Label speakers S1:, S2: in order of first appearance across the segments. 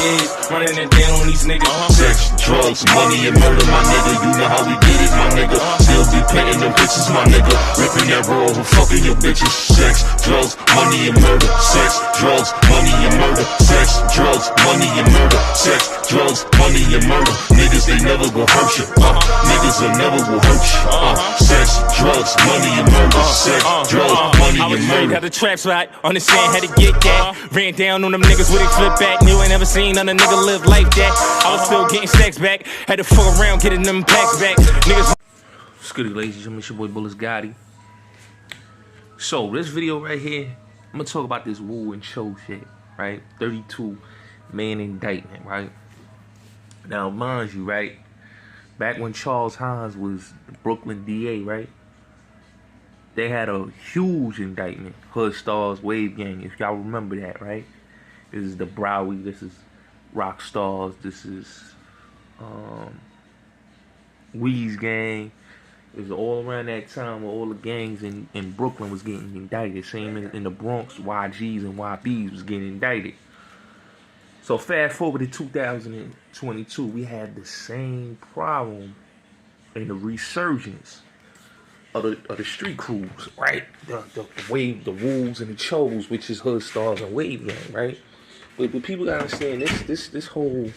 S1: is, running it down on these niggas.
S2: Sex, drugs, money, and murder, my nigga. You know how we did it, my nigga. Still be painting them bitches, my nigga. Ripping that roll and fucking your bitches. Sex, drugs, money, and murder. Sex, drugs, money, and murder. Sex, drugs, money, and murder. Sex, drugs, money, and murder. Niggas, they never gon' hurt you. Niggas, they never will hurt you. Sex, drugs, money, and murder. Sex, drugs, money, and murder.
S1: Got the trap spot, understand how to get that. Ran down on them niggas with a flip back. Knew I never seen none of nigga live like that. I was still getting stacks back. Had to fuck around getting them packs back. Niggas.
S3: Scooty ladies and gentlemen, it's your boy Bullets Gotti. So this video right here, I'm gonna talk about this Woo and Choo shit, right? 32 man indictment, right? Now mind you, right? Back when Charles Hines was the Brooklyn DA, right? They had a huge indictment. Hood Stars, Wave Gang, if y'all remember that, right? This is the Bowie, this is Rock Stars, this is Weez Gang. It was all around that time where all the gangs in Brooklyn was getting indicted. Same in the Bronx, YGs and YBs was getting indicted. So fast forward to 2022, we had the same problem in the resurgence of the street crews, right? The Wave, the Woos and the Choos, which is Hood Stars and Wave Gang, right? But people gotta understand this whole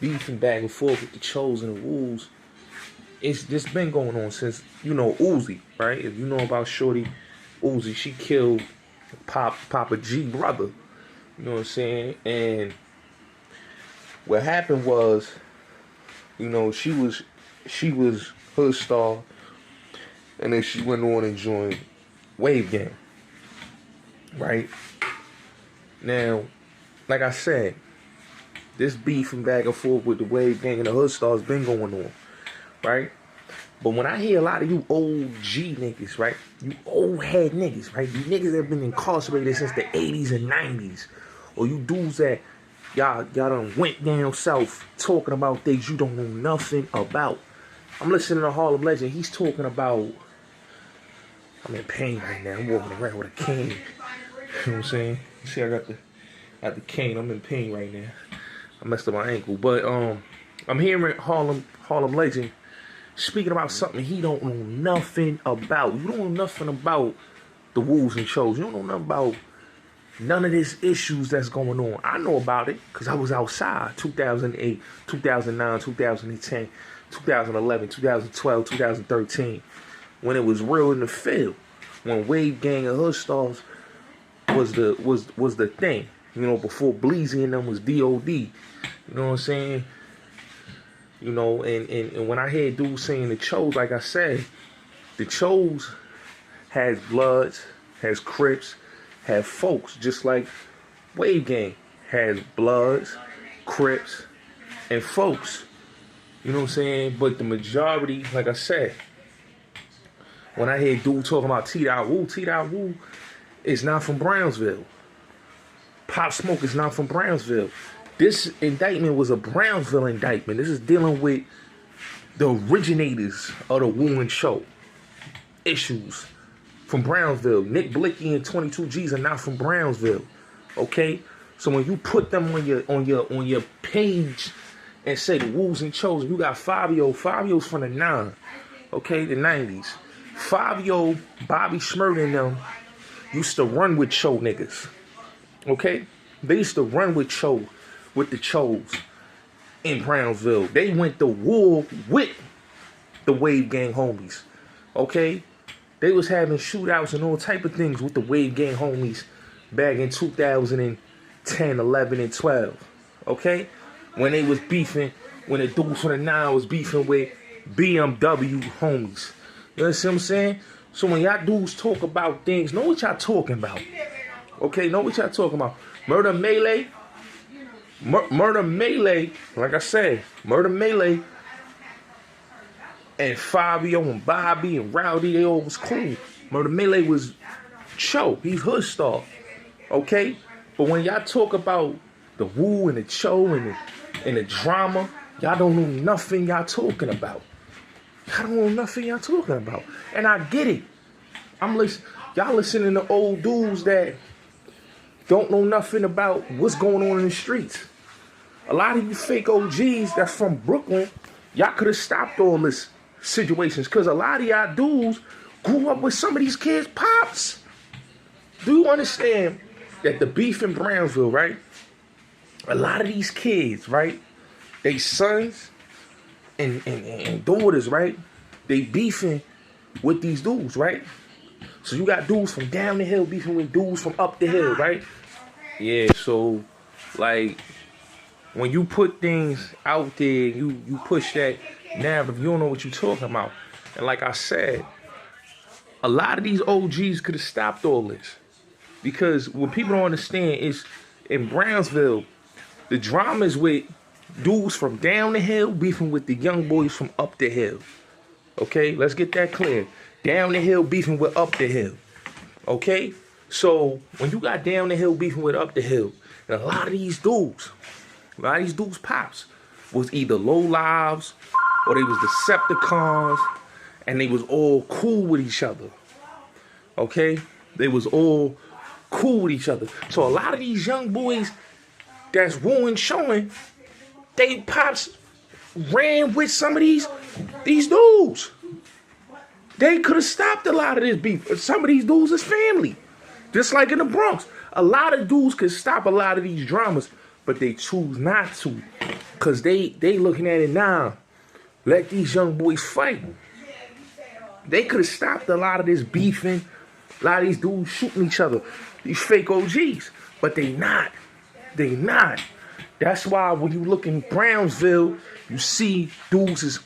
S3: beefing back and forth with the Choos and the Woos. This been going on since, you know, Uzi, right? If you know about Shorty Uzi, she killed Papa G brother. You know what I'm saying? And what happened was, you know, she was Hood Star, and then she went on and joined Wave Gang. Right? Now, like I said, this beefing back and forth with the Wave Gang and the Hood Stars been going on. Right? But when I hear a lot of you old G niggas, right? You old head niggas, right? You niggas that have been incarcerated since the 80s and 90s. Or you dudes that y'all done went down south talking about things you don't know nothing about. I'm listening to Harlem Legend. He's talking about, I'm in pain right now. I'm walking around with a cane. You know what I'm saying? See, I got the cane. I'm in pain right now. I messed up my ankle. But I'm hearing Harlem Legend speaking about something he don't know nothing about. You don't know nothing about the Woos and Choos. You don't know nothing about none of these issues that's going on. I know about it because I was outside 2008, 2009, 2010, 2011, 2012, 2013 when it was real in the field. When Wave Gang and Hood Stars was the thing. You know, before Bleezy and them was DOD. You know what I'm saying? You know, and when I hear dudes saying the Choos, like I said, the Choos has Bloods, has Crips, have folks, just like Wave Gang has Bloods, Crips, and folks. You know what I'm saying? But the majority, like I said, when I hear dudes talking about T.I. Woo is not from Brownsville. Pop Smoke is not from Brownsville. This indictment was a Brownsville indictment. This is dealing with the originators of the Woo and Choo issues from Brownsville. Nick Blicky and 22 G's are not from Brownsville. Okay? So when you put them on your page and say the Woos and Choos, you got Fabio's from the 9. Okay, the 90s. Fabio, Bobby Shmurda and them used to run with Choo niggas. Okay? They used to run with Choo, with the Choos in Brownsville. They went to war with the Wave Gang homies. Okay? They was having shootouts and all type of things with the Wave Gang homies back in 2010, 11, and 12. Okay? When they was beefing, when the dudes from the 9 was beefing with BMW homies. You understand what I'm saying? So when y'all dudes talk about things, know what y'all talking about. Okay? Know what y'all talking about. Murder Melee, like I said, Murder Melee and Fabio and Bobby and Rowdy, they all was cool. Murder Melee was Choo. He's Hood Star. Okay? But when y'all talk about the Woo and the Choo and the drama, y'all don't know nothing y'all talking about. Y'all don't know nothing y'all talking about. And I get it. Y'all listening to old dudes that don't know nothing about what's going on in the streets a lot of you fake OGs that's from Brooklyn, y'all could have stopped all this situations, because a lot of y'all dudes grew up with some of these kids' pops. Do you understand that the beef in Brownsville, right? A lot of these kids, right? They sons and daughters, right? They beefing with these dudes, right? So you got dudes from down the hill beefing with dudes from up the hill, right? Yeah, so like when you put things out there, you push that narrative, you don't know what you're talking about. And like I said, a lot of these OGs could have stopped all this. Because what people don't understand is in Brownsville, the drama is with dudes from down the hill beefing with the young boys from up the hill. Okay, let's get that clear. Down the hill beefing with up the hill. Okay? So when you got down the hill beefing with up the hill, and a lot of these dudes pops was either low lives or they was Decepticons, and they was all cool with each other. Okay? They was all cool with each other. So a lot of these young boys that's wooing, showing, they pops ran with some of these dudes. They could have stopped a lot of this beef. Some of these dudes is family. Just like in the Bronx. A lot of dudes could stop a lot of these dramas, but they choose not to. Because they looking at it now. Let these young boys fight. They could have stopped a lot of this beefing. A lot of these dudes shooting each other. These fake OGs. But they not. They not. That's why when you look in Brownsville, you see dudes is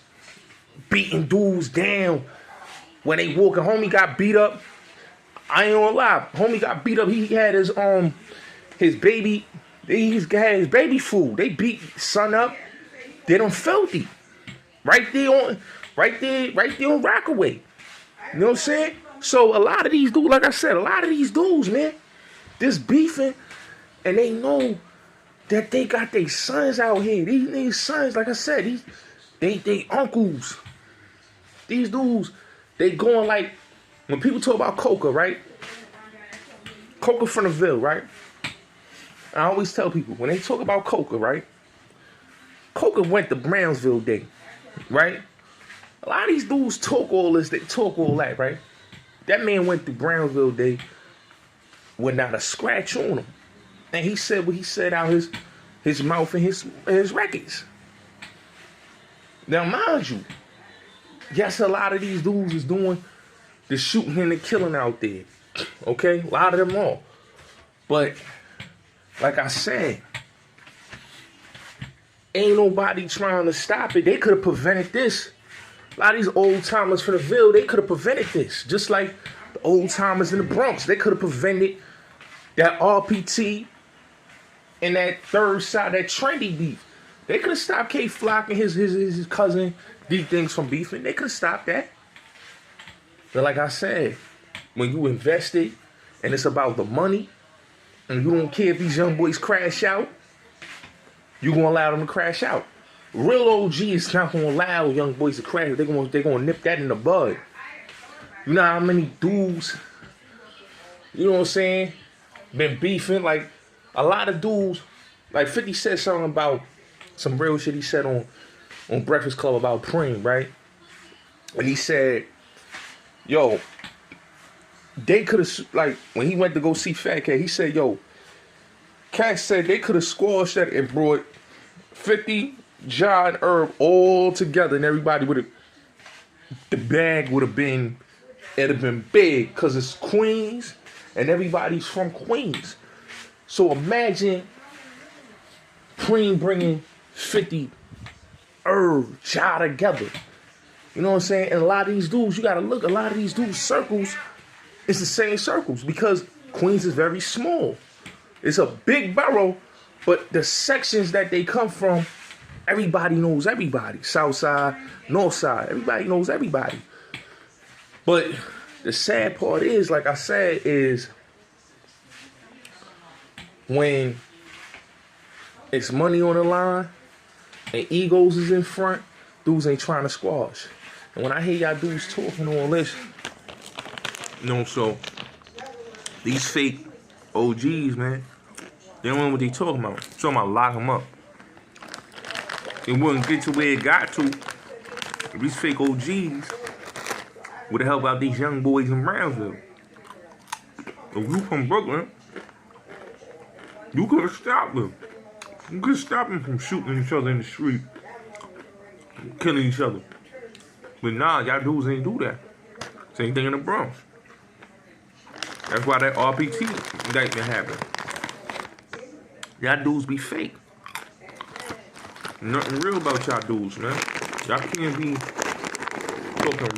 S3: beating dudes down. When they walking, homie got beat up. I ain't gonna lie, homie got beat up. He had his baby. He had his baby food. They beat son up. They done filthy. Right there on Rockaway. You know what I'm saying? So a lot of these dudes, like I said, a lot of these dudes, man, this beefing, and they know that they got their sons out here. These sons, like I said, they uncles. These dudes, they going like, when people talk about Coca, right? Coca from the Ville, right? I always tell people, when they talk about Coca, right? Coca went to Brownsville Day, right? A lot of these dudes talk all this, they talk all that, right? That man went to Brownsville Day with not a scratch on him. And he said what he said out his mouth and his records. Now, mind you, yes, a lot of these dudes is doing the shooting and the killing out there. Okay? A lot of them all. But, like I said, ain't nobody trying to stop it. They could have prevented this. A lot of these old timers from the Ville, they could have prevented this. Just like the old timers in the Bronx. They could have prevented that RPT and that third side, that trendy beef. They could have stopped K Flock and his cousin D Things from beefing. They could have stopped that. But like I said, when you invest it and it's about the money, and you don't care if these young boys crash out, you're gonna allow them to crash out. Real OG is not gonna allow young boys to crash. They're gonna nip that in the bud. You know how many dudes, you know what I'm saying, been beefing? Like a lot of dudes, like 50 said something about some real shit he said on Breakfast Club about Preem, right? And he said, yo, they could have, like, when he went to go see Fat Cat, he said, yo, Cat said they could have squashed that and brought 50, John, Herb all together, and everybody would have, the bag would have been, it'd have been big, because it's Queens, and everybody's from Queens. So imagine Preem bringing 50, Herb, Ja together. You know what I'm saying? And a lot of these dudes, you got to look, a lot of these dudes' circles, it's the same circles, because Queens is very small. It's a big borough, but the sections that they come from, everybody knows everybody. South side, north side, everybody knows everybody. But the sad part is, like I said, is when it's money on the line and egos is in front, dudes ain't trying to squash. And when I hear y'all dudes talking all this, you know, so these fake OGs, man, they don't know what they talking about. Talking about lock them up. it wouldn't get to where it got to. These fake OGs would have helped out these young boys in Brownsville. If you from Brooklyn, you could have stopped them. You could stop them from shooting each other in the street, killing each other. But nah, y'all dudes ain't do that. Same thing in the Bronx. That's why that RPT indictment happened. Y'all dudes be fake. Nothing real about y'all dudes, man. Y'all can't be talking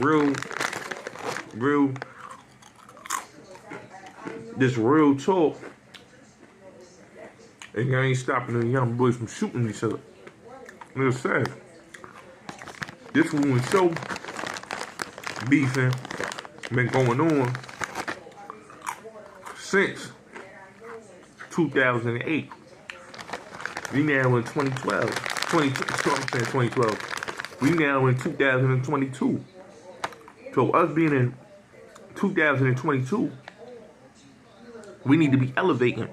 S3: real, this real talk. And y'all ain't stopping the young boys from shooting each other. Real sad. This one show beefing been going on since 2008. We now in 2012. We now in 2022. So us being in 2022, we need to be elevating.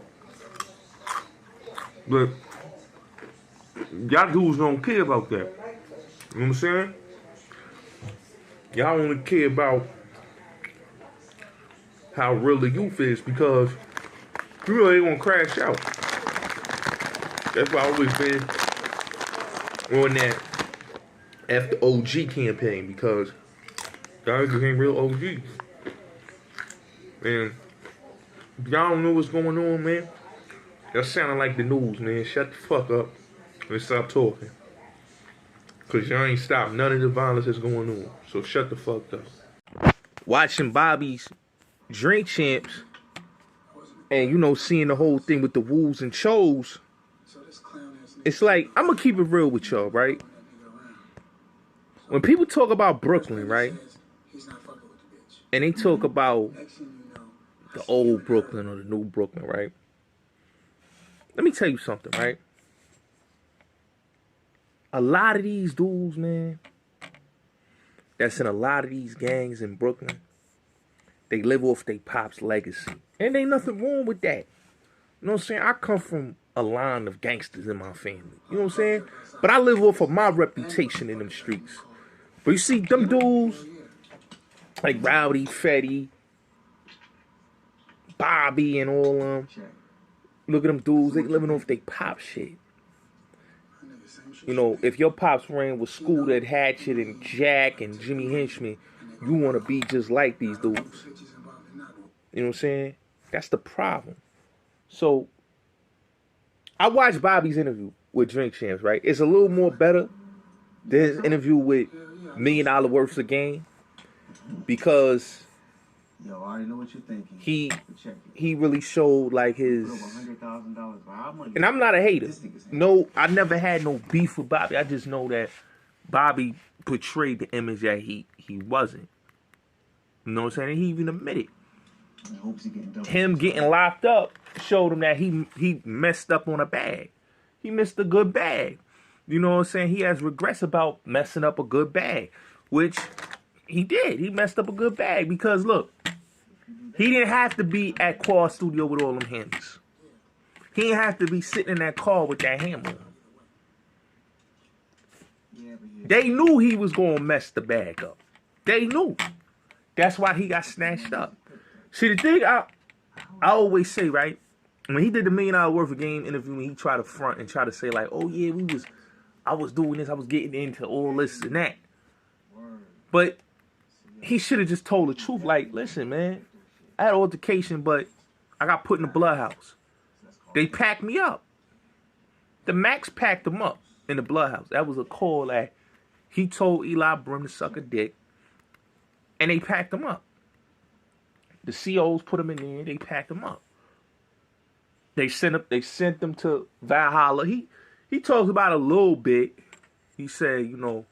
S3: But y'all dudes don't care about that. You know what I'm saying? Y'all only care about how real the youth is because you know they gonna crash out. That's why I always been on that after OG campaign because y'all just ain't real OGs. And if y'all don't know what's going on, man, y'all sounding like the news, man. Shut the fuck up and stop talking. Cause y'all ain't stopped none of the violence that's going on. So shut the fuck up. Watching Bobby's Drink Champs and, you know, seeing the whole thing with the Woos and Choos, it's like, I'm gonna keep it real with y'all, right? When people talk about Brooklyn, right? And they talk about the old Brooklyn or the new Brooklyn, right? Let me tell you something, right? A lot of these dudes, man, that's in a lot of these gangs in Brooklyn, they live off their pop's legacy. And ain't nothing wrong with that. You know what I'm saying? I come from a line of gangsters in my family. You know what I'm saying? But I live off of my reputation in them streets. But you see, them dudes, like Rowdy, Fetty, Bobby, and all them, look at them dudes, they living off their pop shit. You know, if your pops ran with School that Hatchet and Jack and Jimmy Henchman, you want to be just like these dudes. You know what I'm saying? That's the problem. So, I watched Bobby's interview with Drink Champs, right? It's a little more better than his interview with $1 Million Worth of Game because
S4: yo, I already know what you're thinking.
S3: He really showed like his. And I'm not a hater. No, I never had no beef with Bobby. I just know that Bobby portrayed the image that he wasn't. You know what I'm saying? And he even admitted. Him getting locked up showed him that he messed up on a bag. He missed a good bag. You know what I'm saying? He has regrets about messing up a good bag, which he did. He messed up a good bag because look, he didn't have to be at Quad Studio with all them hammers. He didn't have to be sitting in that car with that hammer on. They knew he was going to mess the bag up. They knew. That's why he got snatched up. See, the thing I always say, right? When he did the $1 Million Worth of Game interview, he tried to front and try to say like, oh yeah, I was doing this, I was getting into all this and that. But he should have just told the truth. Like, listen, man, I had an altercation, but I got put in the blood house. They packed me up. The Max packed him up in the blood house. That was a call that he told Eli Brim to suck a dick. And they packed him up. The COs put him in there. They packed him up. They sent them to Valhalla. He talks about it a little bit. He said, you know,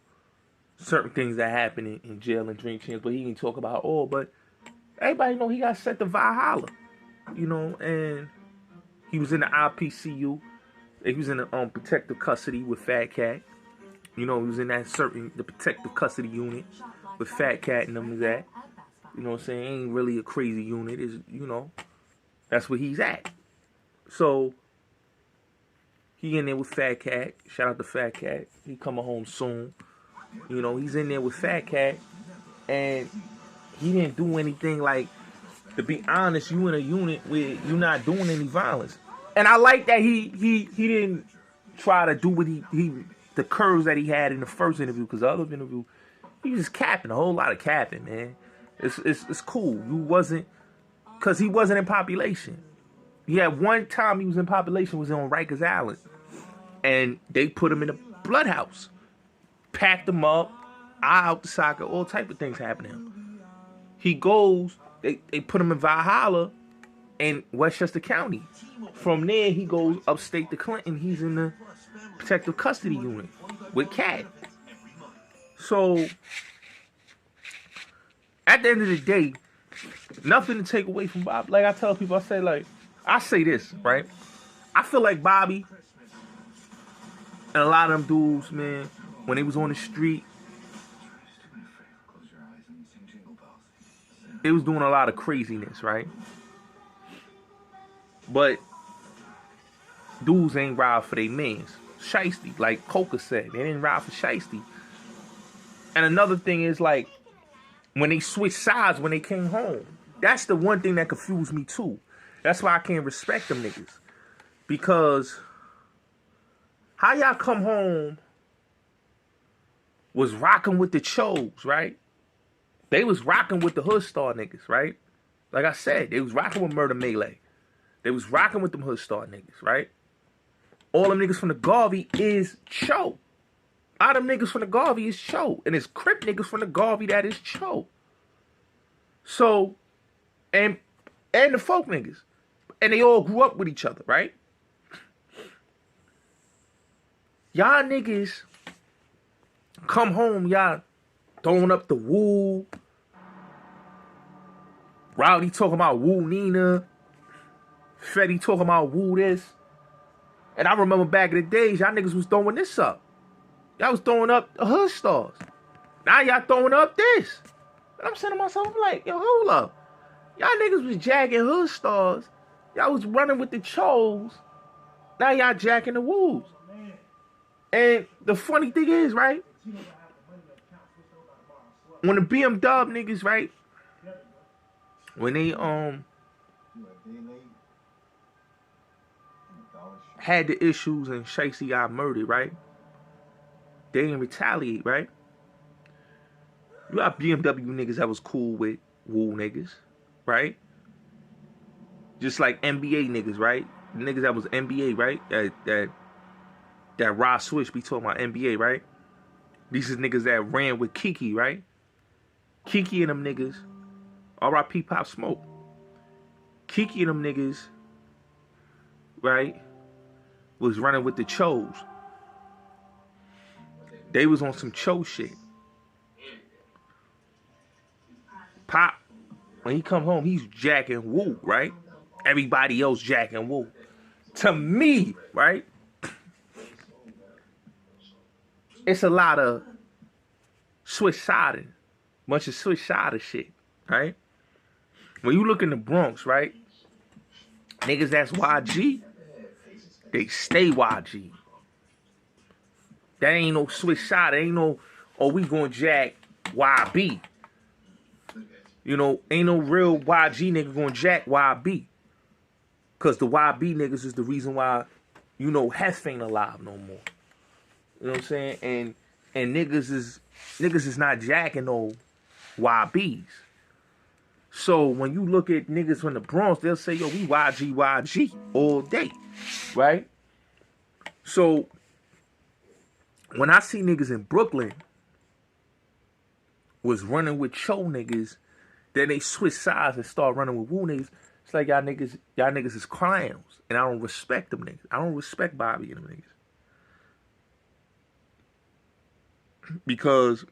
S3: certain things that happen in jail and Drink Champs, but he didn't talk about all. But everybody know he got sent to Valhalla. You know, and he was in the IPCU. He was in the protective custody with Fat Cat. You know, he was in the protective custody unit with Fat Cat and them is at. You know what I'm saying? Ain't really a crazy unit. Is, you know, that's where he's at. So He in there with Fat Cat. Shout out to Fat Cat. He coming home soon. You know, he's in there with Fat Cat. And he didn't do anything like, to be honest, you in a unit where you're not doing any violence. And I like that he didn't try to do what the curves that he had in the first interview, because the other interview, he was just capping, a whole lot of capping, man. It's cool. Because he wasn't in population. He had one time he was in population, was on Rikers Island. And they put him in a blood house. Packed him up, eye out the socket, all type of things happen to him. He goes, they put him in Valhalla in Westchester County. From there, he goes upstate to Clinton. He's in the protective custody unit with Cat. So, at the end of the day, nothing to take away from Bob. Like I tell people, I say this, right? I feel like Bobby and a lot of them dudes, man, when they was on the street, they was doing a lot of craziness, right? But dudes ain't ride for their mans. Shiesty, like Coca said, they didn't ride for Shiesty. And another thing is, like, when they switched sides when they came home, that's the one thing that confused me too. That's why I can't respect them niggas. Because how y'all come home was rocking with the Choos, right? They was rocking with the Hood Star niggas, right? Like I said, they was rocking with Murder Melee. They was rocking with them Hood Star niggas, right? All them niggas from the Garvey is Choo. All them niggas from the Garvey is Choo. And it's Crip niggas from the Garvey that is Choo. So, and the folk niggas. And they all grew up with each other, right? Y'all niggas come home, y'all throwing up the woo. Rowdy talking about woo Nina. Fetty talking about woo this. And I remember back in the days, y'all niggas was throwing this up. Y'all was throwing up the Hood Stars. Now y'all throwing up this. And I'm saying to myself, I'm like, yo, hold up. Y'all niggas was jacking Hood Stars. Y'all was running with the Choos. Now y'all jacking the woos. And the funny thing is, right? When the BMW niggas, right? When they had the issues and Shiesty got murdered, right? They didn't retaliate, right? You got BMW niggas that was cool with woo niggas, right? Just like NBA niggas, right? The niggas that was NBA, right? That Rod Switch be talking about NBA, right? These is niggas that ran with Kiki, right? Kiki and them niggas, R.I.P. Pop Smoke. Kiki and them niggas, right, was running with the Choos. They was on some Cho shit. Pop, when he come home, he's jacking woo, right? Everybody else jacking woo. To me, right? It's a lot of switch-sided. Bunch of switch-sided shit, right? When you look in the Bronx, right? Niggas that's YG, they stay YG. That ain't no switch-sided. Ain't no, oh, we gonna jack YB. You know, ain't no real YG nigga gonna jack YB. Because the YB niggas is the reason why, you know, Hef ain't alive no more. You know what I'm saying? And niggas is not jacking no YBs. So when you look at niggas from the Bronx, they'll say, yo, we YG all day. Right? So when I see niggas in Brooklyn was running with Cho niggas, then they switch sides and start running with woo niggas. It's like y'all niggas is clowns. And I don't respect them niggas. I don't respect Bobby and them niggas. Because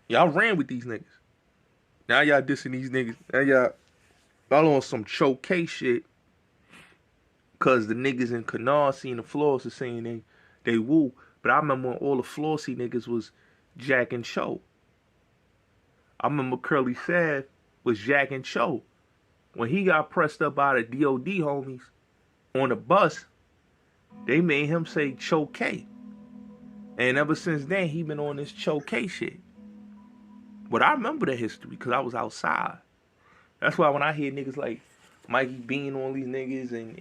S3: y'all ran with these niggas. Now y'all dissing these niggas. Now y'all on some Cho K shit. Cause the niggas in Canarsie and the Flossie saying they woo. But I remember when all the Flossie niggas was jacking Cho. I remember Curly Sav was jacking Cho. When he got pressed up by the DOD homies on the bus, They made him say Choo K. And ever since then, he been on this Choo K shit. But I remember the history because I was outside. That's why when I hear niggas like Mikey Bean on these niggas and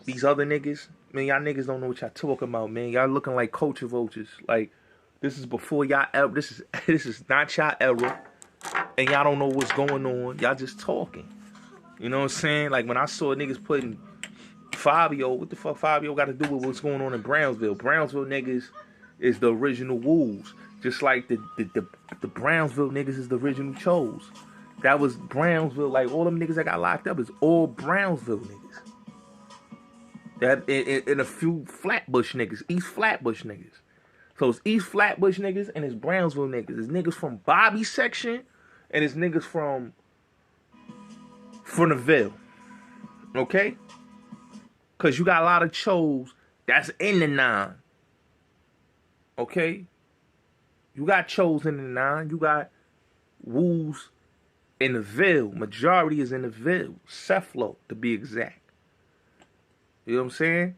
S3: these other niggas, man, y'all niggas don't know what y'all talking about, man. Y'all looking like culture vultures. Like, this is before y'all era. This is not y'all era. And y'all don't know what's going on. Y'all just talking. You know what I'm saying? Like, when I saw niggas putting Fabio, what the fuck Fabio got to do with what's going on in Brownsville? Brownsville niggas is the original Wolves. Just like the Brownsville niggas is the original Choos. That was Brownsville. Like, all them niggas that got locked up is all Brownsville niggas. That and a few Flatbush niggas, East Flatbush niggas. So it's East Flatbush niggas and it's Brownsville niggas. It's niggas from Bobby section and it's niggas from the Ville. Okay? Because you got a lot of Choos that's in the 9. Okay? You got Choos in the 9. You got Wolves in the Ville. Majority is in the Ville. Cephalo, to be exact. You know what I'm saying?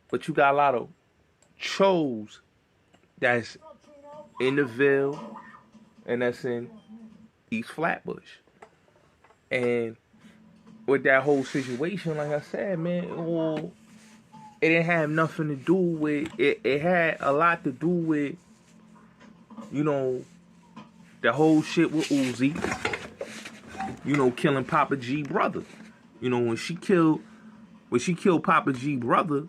S3: But you got a lot of Choos that's in the Ville and that's in East Flatbush. And with that whole situation, like I said, man, it didn't have nothing to do with it. It had a lot to do with, you know, the whole shit with Uzi, you know, killing Papa G brother. You know, when she killed Papa G brother,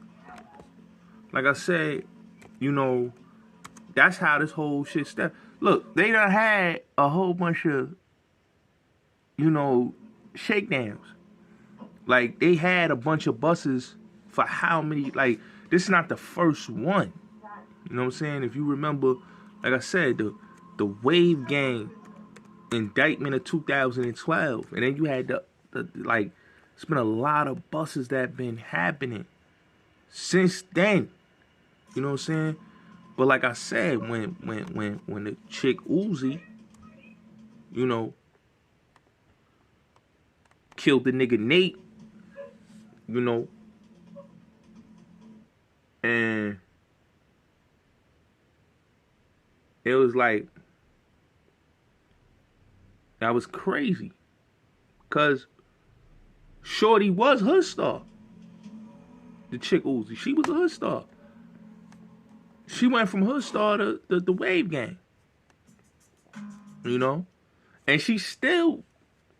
S3: like I said, you know, that's how this whole shit started. Look, they done had a whole bunch of, you know, shakedowns. Like, they had a bunch of buses for how many, like, this is not the first one. You know what I'm saying? If you remember, like I said, the Wave Gang indictment of 2012. And then you had the like, it's been a lot of buses that have been happening since then. You know what I'm saying? But like I said, when the chick Uzi, you know, killed the nigga Nate, you know, and it was like, that was crazy. Because Shorty was hood star. The chick Uzi, she was a hood star. She went from hood star to the Wave Gang. You know? And she still,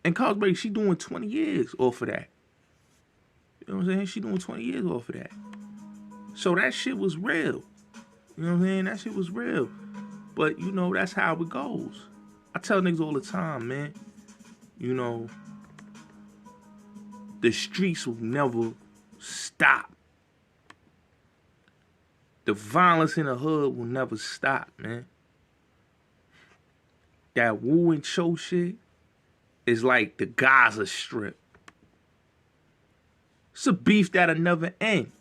S3: in Cosby, she doing 20 years off of that. You know what I'm saying? She doing 20 years off of that. So that shit was real. You know what I'm saying? That shit was real. But, you know, that's how it goes. I tell niggas all the time, man. You know, the streets will never stop. The violence in the hood will never stop, man. That Wu and Cho shit is like the Gaza Strip. It's a beef that'll never end.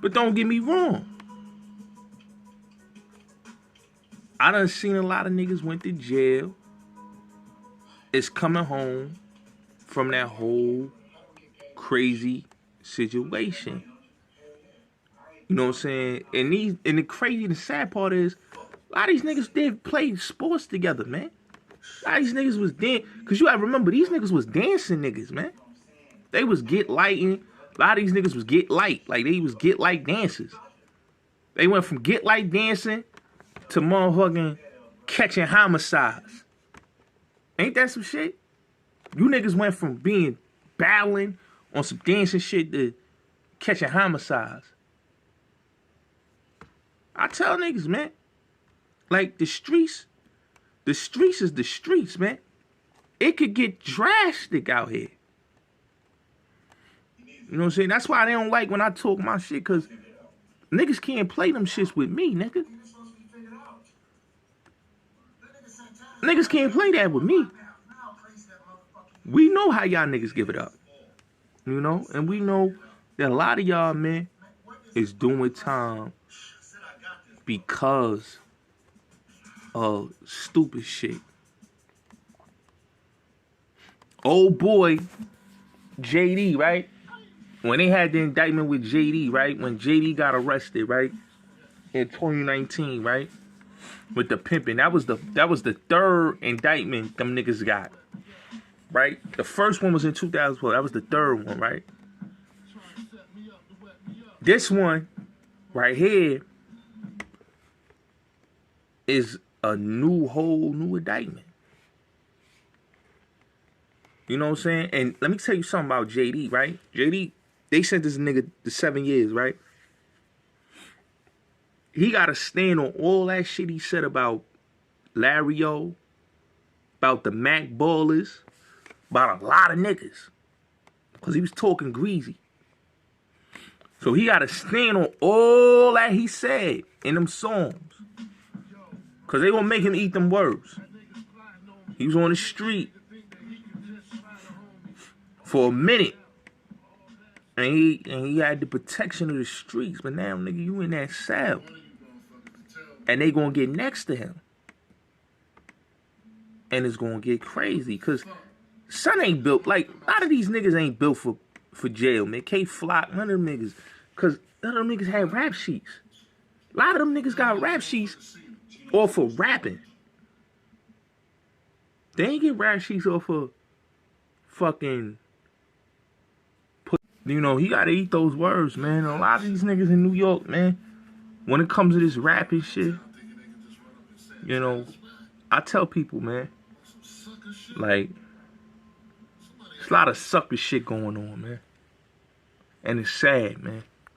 S3: But don't get me wrong. I done seen a lot of niggas went to jail. It's coming home from that whole crazy situation. You know what I'm saying? And the crazy and the sad part is, a lot of these niggas did play sports together, man. A lot of these niggas was dancing. Because you gotta remember, these niggas was dancing niggas, man. They was get lighting. A lot of these niggas was get light. Like, they was get light dancers. They went from get light dancing to motherfucking catching homicides. Ain't that some shit? You niggas went from being battling on some dancing shit to catching homicides. I tell niggas, man. Like, the streets is the streets, man. It could get drastic out here. You know what I'm saying? That's why they don't like when I talk my shit, because niggas can't play them shits with me, nigga. Niggas can't play that with me. We know how y'all niggas give it up. You know? And we know that a lot of y'all, man, is doing time because of stupid shit. Old boy, JD, right? when they had the indictment with JD, right? When JD got arrested, right? In 2019, right? With the pimping. That was the third indictment them niggas got. Right? The first one was in 2012. That was the third one, right? This one right here is a whole new indictment. You know what I'm saying? And let me tell you something about JD, right? JD, they sent this nigga to 7 years, right? He got to stand on all that shit he said about Larry O, about the Mac Ballers, about a lot of niggas. Because he was talking greasy. So he got to stand on all that he said in them songs. Because they going to make him eat them words. He was on the street for a minute. And he had the protection of the streets. But now, nigga, you in that cell. And they going to get next to him. And it's going to get crazy. Because son ain't built. Like, a lot of these niggas ain't built for jail, man. K-Flock, none of them niggas. Because none of them niggas had rap sheets. A lot of them niggas got rap sheets off of rapping. They ain't get rap sheets off of fucking... You know, he got to eat those words, man. A lot of these niggas in New York, man, when it comes to this rapping shit, you know, I tell people, man, like, there's a lot of sucker shit going on, man. And it's sad, man.